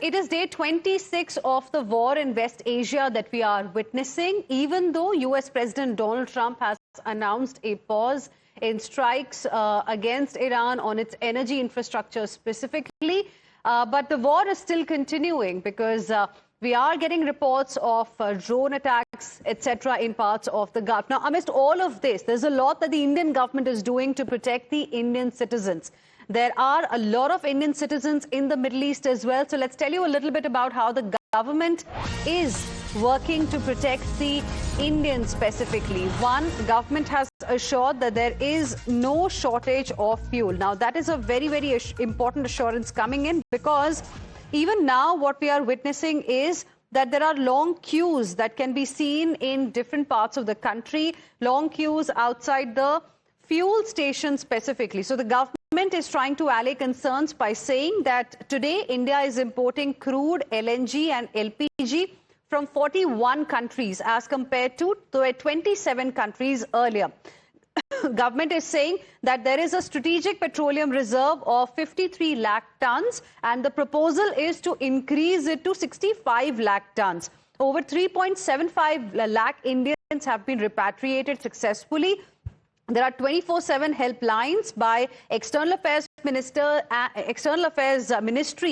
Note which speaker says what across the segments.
Speaker 1: It is day 26 of the war in West Asia that we are witnessing, even though US President Donald Trump has announced a pause in strikes against Iran on its energy infrastructure specifically. But the war is still continuing because we are getting reports of drone attacks, etc. in parts of the Gulf. Now, amidst all of this, there's a lot that the Indian government is doing to protect the Indian citizens. There are a lot of Indian citizens in the Middle East as well. So let's tell you a little bit about how the government is working to protect the Indians specifically. One, government has assured that there is no shortage of fuel. Now, that is a very, very important assurance coming in, because even now what we are witnessing is that there are long queues that can be seen in different parts of the country, long queues outside the fuel station specifically. So the government is trying to allay concerns by saying that today India is importing crude, LNG and LPG from 41 countries as compared to 27 countries earlier. Government is saying that there is a strategic petroleum reserve of 53 lakh tons and the proposal is to increase it to 65 lakh tons. Over 3.75 lakh Indians have been repatriated successfully. There are 24/7 helplines by External Affairs Ministry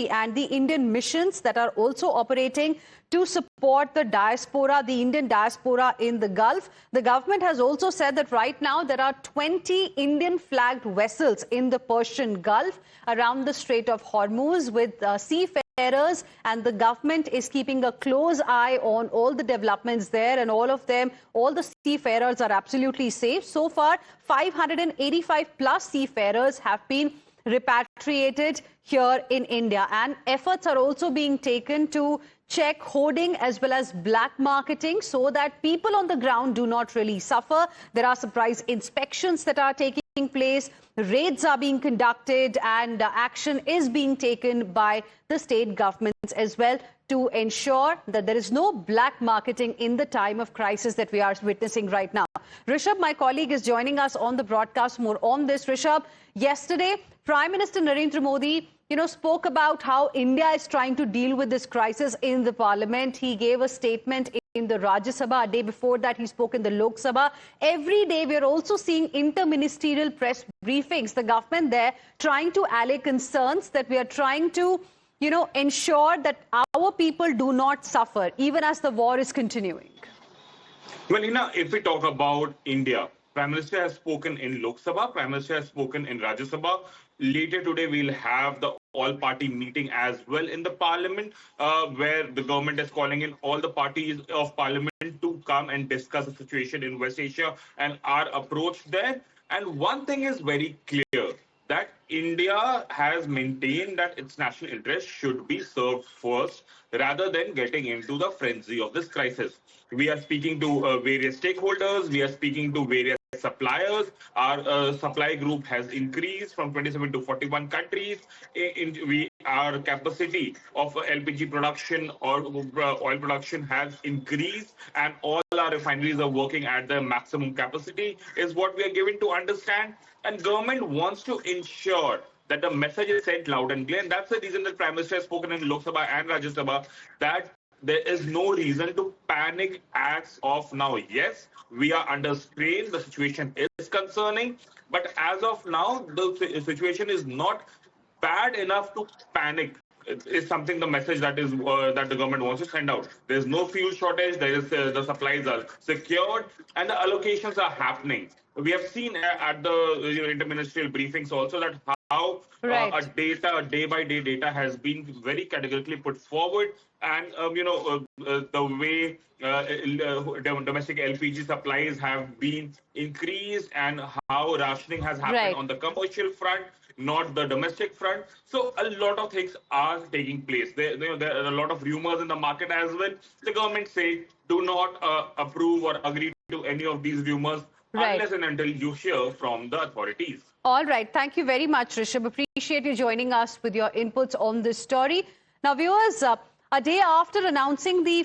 Speaker 1: and the Indian missions that are also operating to support the diaspora, the Indian diaspora in the Gulf. The government has also said that right now there are 20 Indian flagged vessels in the Persian Gulf around the Strait of Hormuz with seafarers, and the government is keeping a close eye on all the developments there, and all the seafarers are absolutely safe. So far, 585 plus seafarers have been repatriated here in India, and efforts are also being taken to check hoarding as well as black marketing so that people on the ground do not really suffer. There are surprise inspections that are taking place, raids are being conducted, and action is being taken by the state governments as well to ensure that there is no black marketing in the time of crisis that we are witnessing right now. Rishabh, my colleague, is joining us on the broadcast. More on this, Rishabh. Yesterday, Prime Minister Narendra Modi spoke about how India is trying to deal with this crisis in the parliament. He gave a statement in the Rajya Sabha. A day before that, he spoke in the Lok Sabha. Every day, we are also seeing inter-ministerial press briefings. The government there trying to allay concerns that we are trying to, ensure that our people do not suffer, even as the war is continuing.
Speaker 2: Well, if we talk about India, Prime Minister has spoken in Lok Sabha, Prime Minister has spoken in Rajya Sabha. Later today, we'll have the all-party meeting as well in the parliament, where the government is calling in all the parties of parliament to come and discuss the situation in West Asia and our approach there. And one thing is very clear, that India has maintained that its national interest should be served first rather than getting into the frenzy of this crisis. We are speaking to various stakeholders, we are speaking to various suppliers. Our supply group has increased from 27 to 41 countries. Our capacity of LPG production or oil production has increased, and all our refineries are working at their maximum capacity, is what we are given to understand. And government wants to ensure that the message is sent loud and clear. And that's the reason that Prime Minister has spoken in Lok Sabha and Rajya Sabha, that there is no reason to panic as of now. Yes, we are under strain. The situation is concerning. But as of now, the situation is not bad enough to panic. Is something, the message that is that the government wants to send out. There is no fuel shortage. There is the supplies are secured and the allocations are happening. We have seen at the interministerial briefings also that how a day-by-day data has been very categorically put forward, and the way domestic LPG supplies have been increased, and how rationing has happened on the commercial front, not the domestic front. So a lot of things are taking place. There are a lot of rumors in the market as well. The government say do not approve or agree to any of these rumors unless and until you hear from the authorities.
Speaker 1: All right. Thank you very much, Rishabh. Appreciate you joining us with your inputs on this story. Now, viewers, a day after announcing the